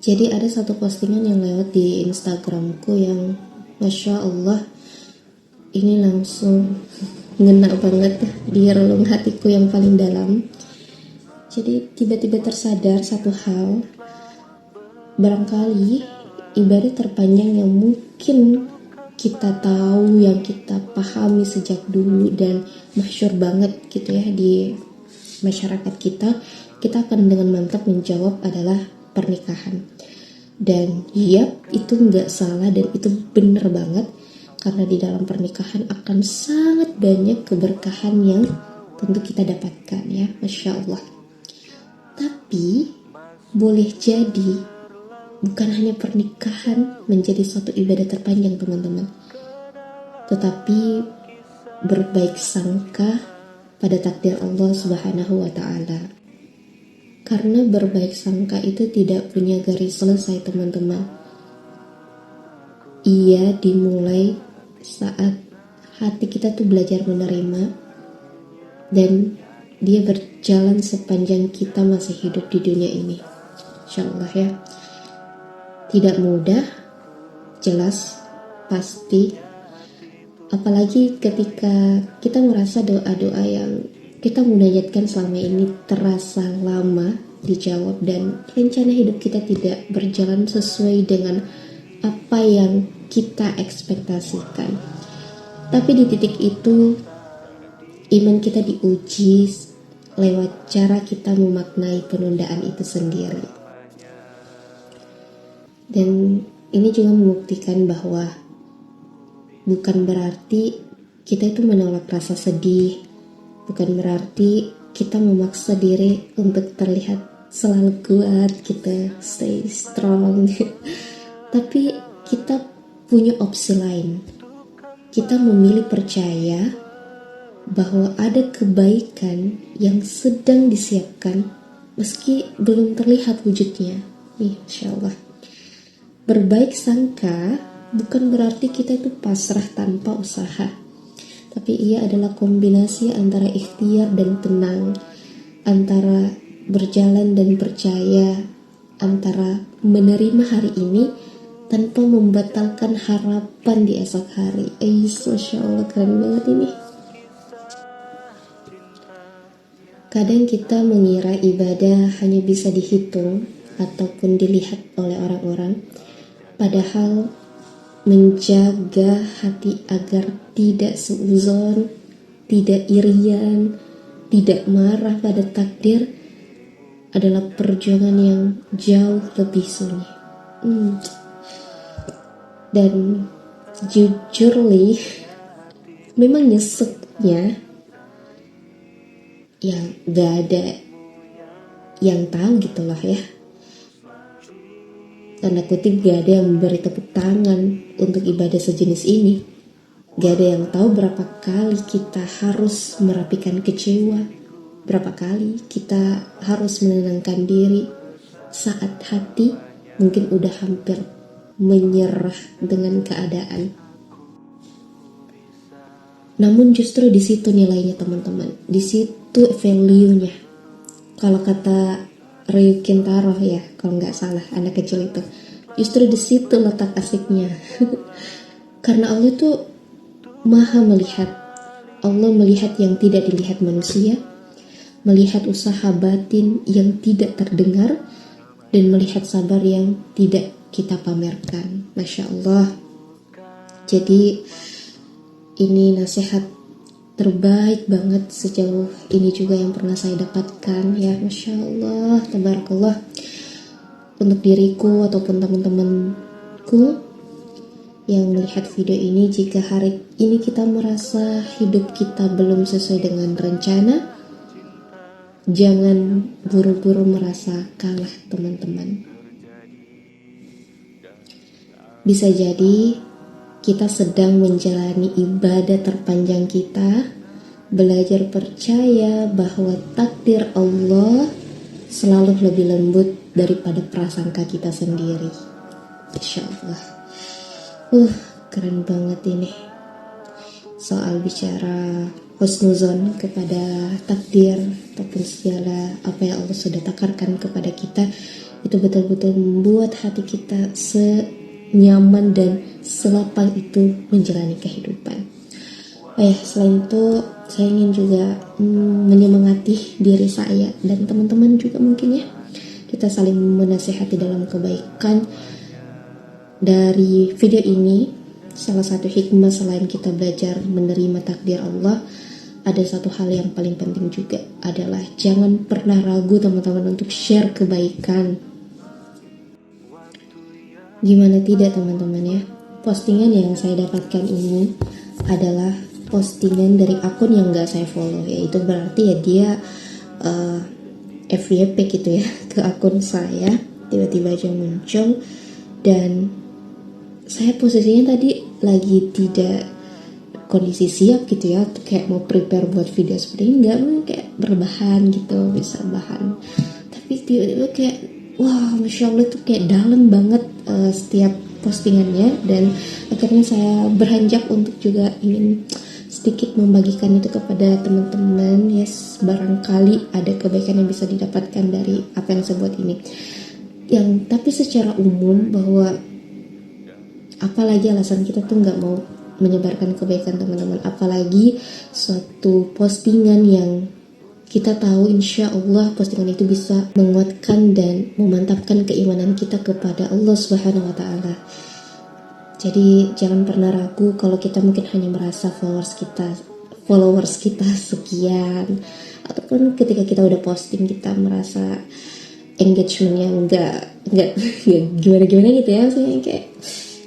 Jadi ada satu postingan yang lewat di Instagramku yang Masya Allah, ini langsung ngena banget di relung hatiku yang paling dalam. Jadi tiba-tiba tersadar satu hal, barangkali ibadah terpanjang yang mungkin kita tahu, yang kita pahami sejak dulu dan masyhur banget gitu ya di masyarakat kita akan dengan mantap menjawab adalah pernikahan. Dan itu nggak salah dan itu benar banget, karena di dalam pernikahan akan sangat banyak keberkahan yang tentu kita dapatkan ya, Masya Allah. Tapi boleh jadi bukan hanya pernikahan menjadi suatu ibadah terpanjang teman-teman, tetapi berbaik sangka pada takdir Allah Subhanahu wa Ta'ala. Karena berbaik sangka itu tidak punya garis selesai teman-teman. Ia dimulai saat hati kita tuh belajar menerima, dan dia berjalan sepanjang kita masih hidup di dunia ini. Insya Allah ya. Tidak mudah, jelas, pasti. Apalagi ketika kita merasa doa-doa yang kita munajatkan selama ini terasa lama dijawab dan rencana hidup kita tidak berjalan sesuai dengan apa yang kita ekspektasikan. Tapi di titik itu iman kita diuji lewat cara kita memaknai penundaan itu sendiri. Dan ini juga membuktikan bahwa bukan berarti kita itu menolak rasa sedih, bukan berarti kita memaksa diri untuk terlihat selalu kuat, kita stay strong. Tapi kita punya opsi lain. Kita memilih percaya bahwa ada kebaikan yang sedang disiapkan meski belum terlihat wujudnya. Insya Allah. Berbaik sangka bukan berarti kita itu pasrah tanpa usaha, tapi ia adalah kombinasi antara ikhtiar dan tenang, antara berjalan dan percaya, antara menerima hari ini tanpa membatalkan harapan di esok hari. Masya Allah, keren banget ini. Kadang kita mengira ibadah hanya bisa dihitung ataupun dilihat oleh orang-orang, padahal menjaga hati agar tidak suuzon, tidak irian, tidak marah pada takdir adalah perjuangan yang jauh lebih sunyi. Dan jujur memang nyeseknya yang gak ada yang tahu gitu loh ya. Tanda kutip gak ada yang memberi tepuk tangan untuk ibadah sejenis ini. Gak ada yang tahu berapa kali kita harus merapikan kecewa, berapa kali kita harus menenangkan diri saat hati mungkin udah hampir menyerah dengan keadaan. Namun justru di situ nilainya teman-teman, di situ value-nya. Kalau kata Ryu Kintaro ya, kalau nggak salah, anak kecil itu, justru di situ letak asiknya. Karena Allah itu maha melihat. Allah melihat yang tidak dilihat manusia, melihat usaha batin yang tidak terdengar, dan melihat sabar yang tidak kita pamerkan. Masya Allah. Jadi ini nasihat terbaik banget sejauh ini juga yang pernah saya dapatkan ya. Masya Allah, tabarakallah. Untuk diriku ataupun teman-temanku yang melihat video ini, jika hari ini kita merasa hidup kita belum sesuai dengan rencana, jangan buru-buru merasa kalah teman-teman. Bisa jadi kita sedang menjalani ibadah terpanjang kita, belajar percaya bahwa takdir Allah selalu lebih lembut daripada prasangka kita sendiri. Insya Allah. Keren banget ini. Soal bicara husnuzon kepada takdir ataupun segala apa yang Allah sudah takarkan kepada kita, itu betul-betul membuat hati kita senyaman dan selapang itu menjalani kehidupan. Selain itu saya ingin juga menyemangati diri saya dan teman-teman juga mungkin ya, kita saling menasihati dalam kebaikan. Dari video ini, salah satu hikmah selain kita belajar menerima takdir Allah, ada satu hal yang paling penting juga adalah jangan pernah ragu teman-teman untuk share kebaikan. Gimana tidak teman-teman ya, postingan yang saya dapatkan ini adalah postingan dari akun yang gak saya follow, yaitu berarti ya dia FYP gitu ya ke akun saya, tiba-tiba aja muncul. Dan saya posisinya tadi lagi tidak kondisi siap gitu ya, kayak mau prepare buat video seperti ini, enggak, kayak berbahan gitu, bisa bahan, tapi tiba-tiba kayak wah, Masya Allah itu kayak dalam banget setiap postingannya. Dan akhirnya saya beranjak untuk juga ingin sedikit membagikan itu kepada teman-teman. Yes, barangkali ada kebaikan yang bisa didapatkan dari apa yang saya buat ini. Tapi secara umum bahwa apalagi alasan kita tuh nggak mau menyebarkan kebaikan teman-teman, apalagi suatu postingan yang kita tahu insya Allah postingan itu bisa menguatkan dan memantapkan keimanan kita kepada Allah Subhanahu Wa Taala. Jadi jangan pernah ragu kalau kita mungkin hanya merasa followers kita sekian, ataupun ketika kita udah posting kita merasa engagementnya nggak gimana gitu ya, maksudnya kayak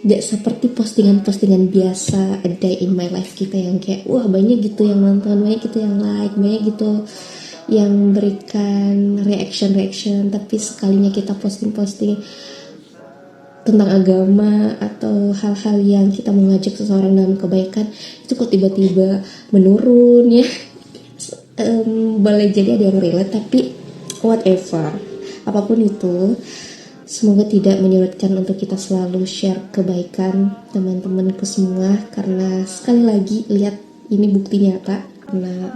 nggak seperti postingan-postingan biasa a day in my life kita yang kayak wah banyak gitu yang nonton, banyak gitu yang like, banyak gitu yang berikan reaction, tapi sekalinya kita posting tentang agama atau hal-hal yang kita mengajak seseorang dalam kebaikan, itu kok tiba-tiba menurun ya. Boleh jadi ada yang relate, tapi whatever, apapun itu, semoga tidak menyurutkan untuk kita selalu share kebaikan teman-temanku semua. Karena sekali lagi lihat ini bukti nyata, karena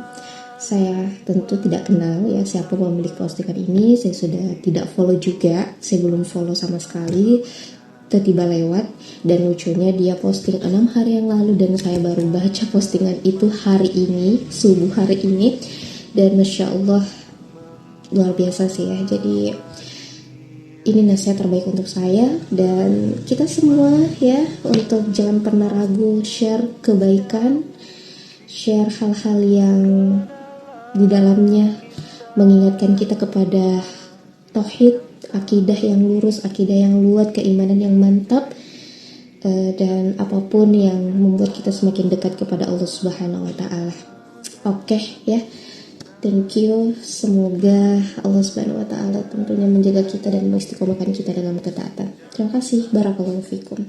saya tentu tidak kenal ya siapa pemilik postingan ini, saya sudah tidak follow juga, saya belum follow sama sekali, tiba-tiba lewat. Dan lucunya dia posting 6 hari yang lalu dan saya baru baca postingan itu hari ini, subuh hari ini. Dan Masya Allah luar biasa sih ya. Jadi ini nasihat terbaik untuk saya dan kita semua ya, untuk jangan pernah ragu share kebaikan, share hal-hal yang di dalamnya mengingatkan kita kepada tauhid, akidah yang lurus, akidah yang luat, keimanan yang mantap, dan apapun yang membuat kita semakin dekat kepada Allah Subhanahu Wa Taala. Oke ya, thank you. Semoga Allah Subhanahu Wa Taala tentunya menjaga kita dan mengistiqomahkan kita dalam ketaatan. Terima kasih. Barakallahu fikum.